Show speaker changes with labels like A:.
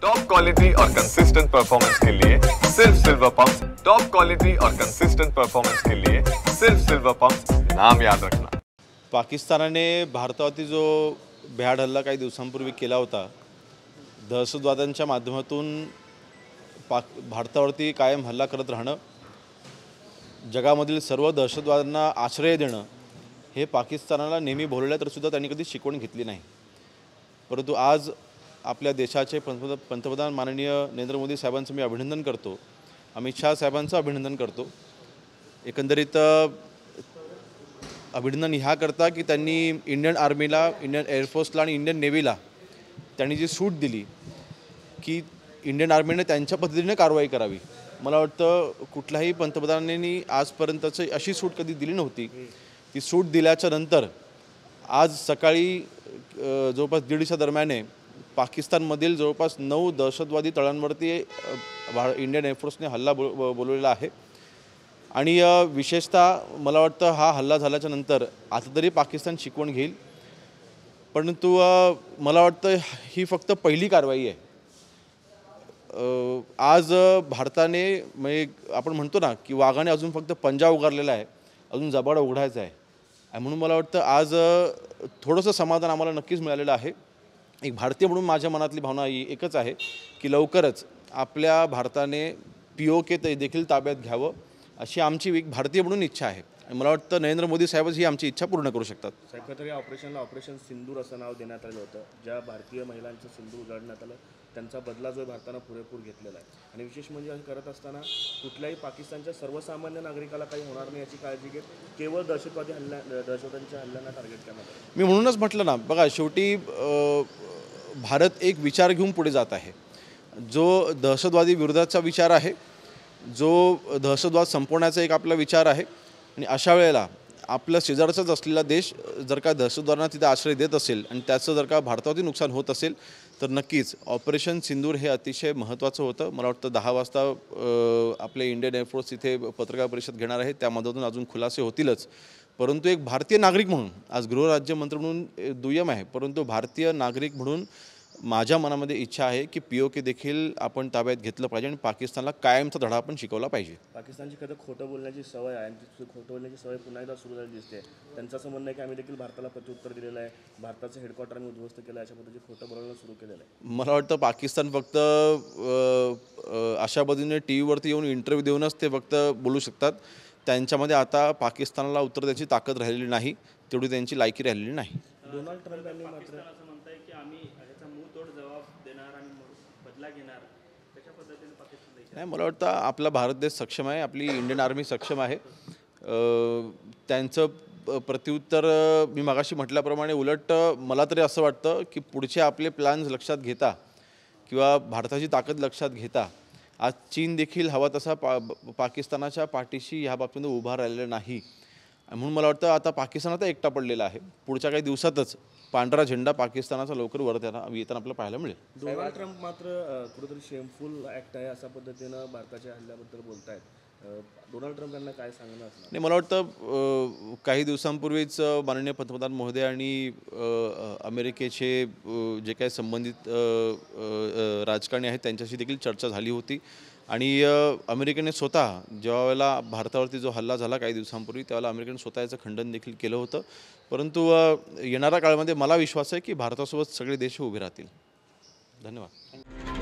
A: Top quality और consistent performance के लिए सिर्फ सिल्वर पंप्स। टॉप क्वालिटी और कंसिस्टेंट परफॉर्मेंस के लिए सिर्फ सिल्वर पंप्स, नाम याद रखना।
B: पाकिस्तानाने भारतावरती जो भ्याड हल्ला काही दिवसांपूर्वी केला होता, दहशतवाद्यांच्या माध्यमातून भारतावरती कायम हल्ला करत राहणं, जगामधील सर्व दहशतवाद्यांना आश्रय देणं, हे पाकिस्तानाला नेहमी भोवलं तर सुद्धा त्यांनी कधी शिकवण घेतली नाही। परंतु आज आपल्या देशाचे पंतप्रधान माननीय नरेंद्र मोदी साहेबांचं मी अभिनंदन करतो, अमित शाह साहेबांचं अभिनंदन करतो। एकंदरीत अभिनंदन ह्या करता की त्यांनी इंडियन आर्मीला, इंडियन एअरफोर्सला आणि इंडियन नेव्हीला त्यांनी जी सूट दिली की इंडियन आर्मीने त्यांच्या पद्धतीने कारवाई करावी। मला वाटतं कुठल्याही पंतप्रधानांनी आजपर्यंतची अशी सूट कधी दिली नव्हती। ती सूट दिल्याच्या नंतर आज सकाळी जवळपास 1:30च्या दरम्यान पाकिस्तानमधील जवळपास 9 दहशतवादी तळांवरती इंडियन एअरफोर्सने हल्ला बोलवलेला आहे। आणि विशेषतः मला वाटतं हा हल्ला झाल्याच्या नंतर आता तरी पाकिस्तान शिकवण घेईल, परंतु मला वाटतं ही फक्त पहिली कारवाई आहे। आज भारताने म्हणजे आपण म्हणतो ना की वाघाने अजून फक्त पंजा उगारलेला आहे, अजून जबाड उघडायचा आहे। म्हणून मला वाटतं आज थोडंसं समाधान आम्हाला नक्कीच मिळालेलं आहे। एक भारतीय म्हणून माझ्या मनातली भावना एकच आहे की लवकरच आपल्या भारताने POK देखील ताब्यात घ्यावं, अशी आमची एक भारतीय म्हणून इच्छा आहे। आणि मला वाटतं नरेंद्र मोदी साहेबच ही आमची इच्छा पूर्ण करू शकतात।
C: साहेब, या ऑपरेशनला ऑपरेशन सिंदूर असं नाव देण्यात आलं होतं। ज्या भारतीय महिलांचं सिंदूर उजाडण्यात आलं त्यांचा बदला जो भारतानं पुरेपूर घेतलेला आहे। आणि विशेष म्हणजे असं करत असताना कुठल्याही पाकिस्तानच्या सर्वसामान्य नागरिकाला काही होणार नाही याची काळजी घेत केवळ दहशतवाद्यांच्या हल्ल्यांना टार्गेट करण्यात आलं।
B: मी म्हणूनच म्हटलं ना, बघा शेवटी भारत एक विचार घेऊन पुढे जात आहे, जो दहशतवादी विरोधाचा विचार आहे, जो दहशतवाद संपवण्याचा एक आपला विचार आहे। आणि अशा वेळेला आपल्या शेजारचाच असलेला देश जर का दहशतवाद्यांना तिथे आश्रय देत असेल आणि त्याचं जर का भारतावरती नुकसान होत असेल तर नक्कीच ऑपरेशन सिंदूर हे अतिशय महत्त्वाचं होतं। मला वाटतं 10 वाजता आपले इंडियन एअरफोर्स इथे पत्रकार परिषद घेणार आहे, त्यामधून अजून खुलासे होतीलच। परंतु एक भारतीय नागरिक म्हणून, आज गृहराज्यमंत्री म्हणून दुय्यम आहे, परंतु भारतीय नागरिक म्हणून माझ्या मनामध्ये इच्छा आहे की POK देखील आपण ताब्यात घेतलं पाहिजे आणि पाकिस्तानला कायमचा धडा आपण शिकवला पाहिजे।
C: पाकिस्तानची कधी खोटं बोलण्याची सवय आहे आणि खोटं बोलण्याची सवय पुन्हा एकदा सुरू झाली दिसते। त्यांचं असं म्हणणं आहे की आम्ही देखील भारताला प्रत्युत्तर दिलेलं आहे, भारताचं हेडक्वार्टर आम्ही उद्ध्वस्त केलं आहे, अशा पद्धतीने खोटं बोलायला सुरू केलेलं आहे।
B: मला वाटतं पाकिस्तान फक्त अशा पद्धतीने TVवरती येऊन इंटरव्ह्यू देऊनच ते फक्त बोलू शकतात। त्यांच्यामध्ये आता पाकिस्तानला उत्तर द्यायची ताकद राहिलेली नाही, तेवढी त्यांची लायकी राहिलेली नाही।
C: डोनाल्ड ट्रम्प यांनी मात्र
D: असं म्हणताय की आम्ही ह्याचा मुंहतोड जबाब देणार आणि बदला घेणार, त्याच्या पद्धतीने पाकिस्तान
B: नाही, मला वाटतं आपला भारत देश सक्षम आहे, आपली इंडियन आर्मी सक्षम आहे। त्यांचं प्रत्युत्तर मी मगाशी म्हटल्याप्रमाणे उलट मला तरी असं वाटतं की पुढचे आपले प्लॅन्स लक्षात घेता किंवा भारताची ताकद लक्षात घेता आज चीन देखील हवा तसा पाकिस्तानाच्या पाठीशी ह्या बाबतीत उभा राहिलेला नाही। म्हणून मला वाटतं आता पाकिस्तान आता एकटा पडलेला आहे। पुढच्या काही दिवसातच पांढरा झेंडा पाकिस्तानाचा लवकर वर येताना आपल्याला पाहायला मिळेल।
C: डोनाल्ड ट्रम्प मात्र कुठेतरी शेमफुल ॲक्ट आहे अशा पद्धतीनं भारताच्या हल्ल्याबद्दल बोलत आहेत। डोनाल्ड ट्रम्प यांना काय सांगणं असणार?
B: नाही, मला वाटतं काही दिवसांपूर्वीच माननीय पंतप्रधान महोदय आणि अमेरिकेचे जे काही संबंधित राजकारणी आहेत त्यांच्याशी देखील चर्चा झाली होती। आणि अमेरिकेने स्वतः ज्यावेळेला भारतावरती जो हल्ला झाला काही दिवसांपूर्वी त्यावेळेला अमेरिकेने स्वतः याचं खंडन देखील केलं होतं। परंतु येणाऱ्या काळामध्ये मला विश्वास आहे की भारतासोबत सगळे देश उभे राहतील। धन्यवाद।